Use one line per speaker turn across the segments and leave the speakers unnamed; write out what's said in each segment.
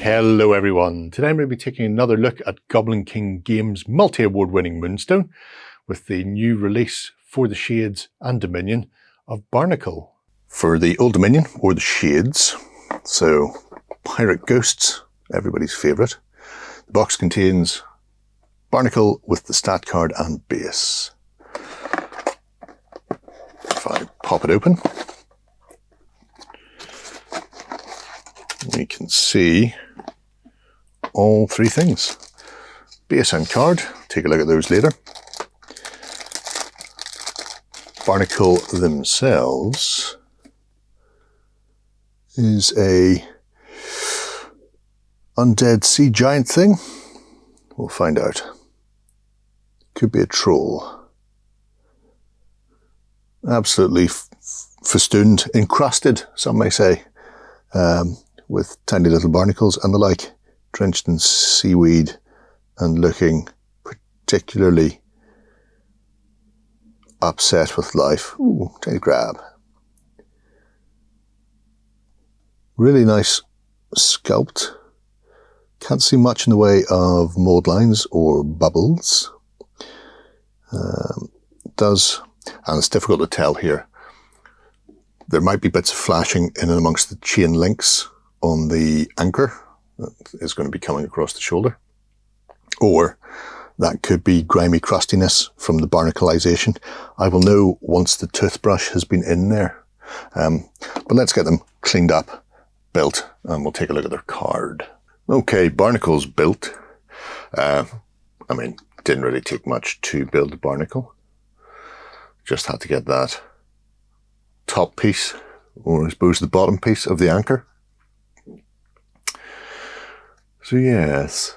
Hello everyone, today I'm going to be taking another look at Goblin King Games multi-award winning Moonstone with the new release for the Shades and Dominion of Barnakelle. For the Old Dominion, or the Shades, so pirate ghosts, everybody's favourite. The box contains Barnakelle with the stat card and base. If I pop it open, we can see all three things. Base and card, take a look at those later. Barnakelle themselves is a undead sea giant thing. We'll find out. Could be a troll. Absolutely festooned, encrusted, some may say, with tiny little barnacles and the like, drenched in seaweed and looking particularly upset with life. Ooh, tiny crab. Really nice sculpt. Can't see much in the way of mold lines or bubbles. And it's difficult to tell here. There might be bits of flashing in and amongst the chain links on the anchor that is going to be coming across the shoulder. Or that could be grimy crustiness from the barnacleization. I will know once the toothbrush has been in there. But let's get them cleaned up, built, and we'll take a look at their card. Okay, Barnacle's built. Didn't really take much to build the Barnakelle. Just had to get that top piece, or I suppose the bottom piece of the anchor. So yes,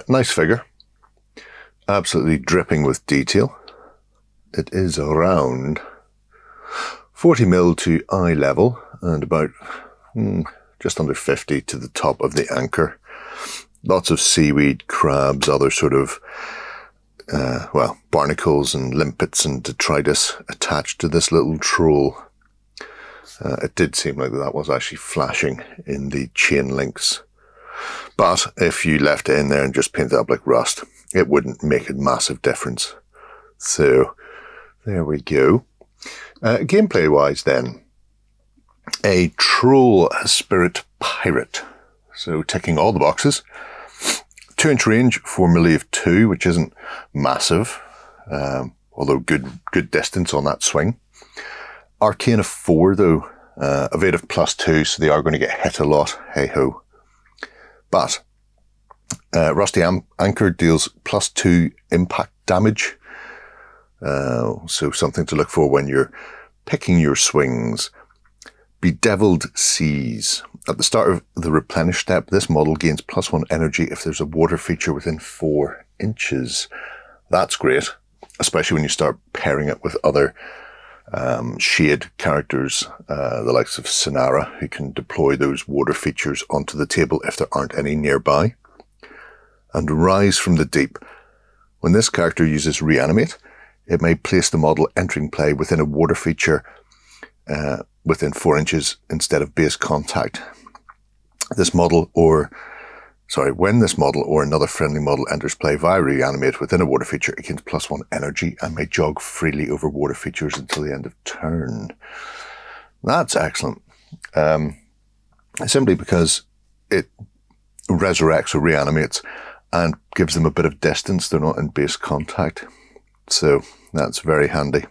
nice figure, absolutely dripping with detail. It is around 40mm to eye level and about just under 50 to the top of the anchor. Lots of seaweed, crabs, other sort of, barnacles and limpets and detritus attached to this little troll. It did seem like that was actually flashing in the chain links. But if you left it in there and just painted it up like rust, it wouldn't make a massive difference. So, there we go. Gameplay-wise then, a troll spirit pirate. So, ticking all the boxes. 2-inch range for melee of 2, which isn't massive, although good distance on that swing. Arcane of 4 though, evade of +2, so they are going to get hit a lot, hey-ho. But Rusty Anchor deals +2 impact damage, so something to look for when you're picking your swings. Bedeviled Seas. At the start of the replenish step, this model gains +1 energy if there's a water feature within 4 inches. That's great, especially when you start pairing it with other shade characters, the likes of Sonara, who can deploy those water features onto the table if there aren't any nearby. And Rise from the Deep. When this character uses Reanimate, it may place the model entering play within a water feature within 4 inches instead of base contact. When this model or another friendly model enters play via Reanimate within a water feature, it gains +1 energy and may jog freely over water features until the end of turn. That's excellent. Simply because it resurrects or reanimates and gives them a bit of distance. They're not in base contact. So that's very handy.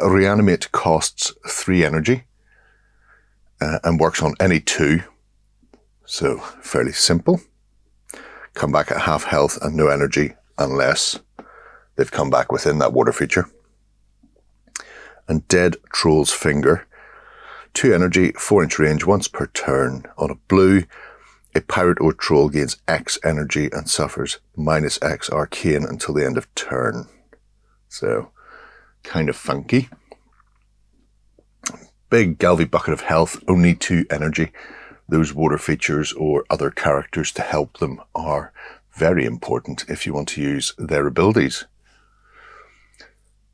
Reanimate costs 3 energy and works on any 2. So, fairly simple. Come back at half health and no energy unless they've come back within that water feature. And Dead Troll's Finger. 2 energy, 4-inch range, once per turn. On a blue, a pirate or troll gains X energy and suffers -X arcane until the end of turn. So, kind of funky. Big Galvy bucket of health, only 2 energy. Those water features or other characters to help them are very important if you want to use their abilities.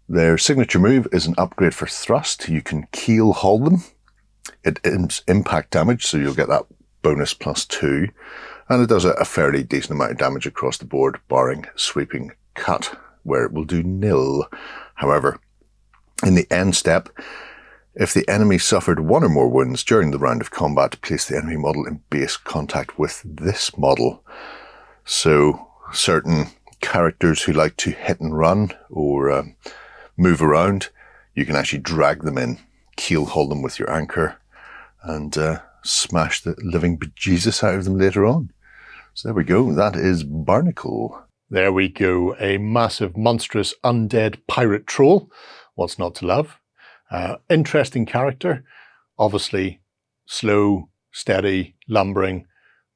Their signature move is an upgrade for thrust. You can keel haul them. It is impact damage, so you'll get that bonus +2, and it does a fairly decent amount of damage across the board, barring sweeping cut, where it will do nil. However, in the end step, if the enemy suffered 1 or more wounds during the round of combat, place the enemy model in base contact with this model. So certain characters who like to hit and run or move around, you can actually drag them in, keel hold them with your anchor, and smash the living bejesus out of them later on. So there we go, that is Barnacle. There we go, a massive, monstrous, undead pirate troll. What's not to love? Interesting character, obviously slow, steady, lumbering,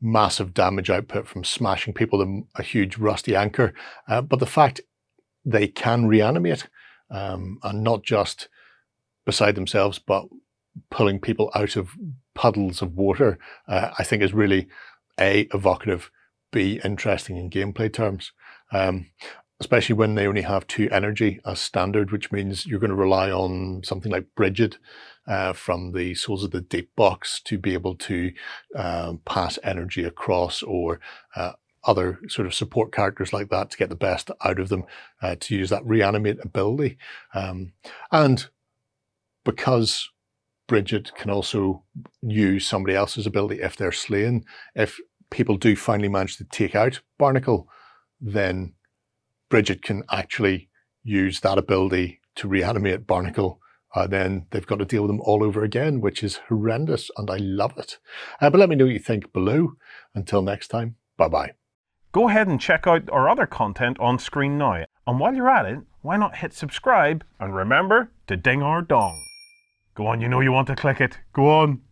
massive damage output from smashing people with a huge rusty anchor. But the fact they can reanimate, and not just beside themselves, but pulling people out of puddles of water, I think is really A, evocative, B, interesting in gameplay terms. Especially when they only have 2 energy as standard, which means you're going to rely on something like Bridget from the Souls of the Deep box to be able to pass energy across, or other sort of support characters like that to get the best out of them, to use that reanimate ability. And because Bridget can also use somebody else's ability if they're slain, if people do finally manage to take out Barnacle, then Bridget can actually use that ability to reanimate Barnacle. Then they've got to deal with them all over again, which is horrendous, and I love it. But let me know what you think below. Until next time, bye-bye.
Go ahead and check out our other content on screen now. And while you're at it, why not hit subscribe and remember to ding our dong. Go on, you know you want to click it. Go on.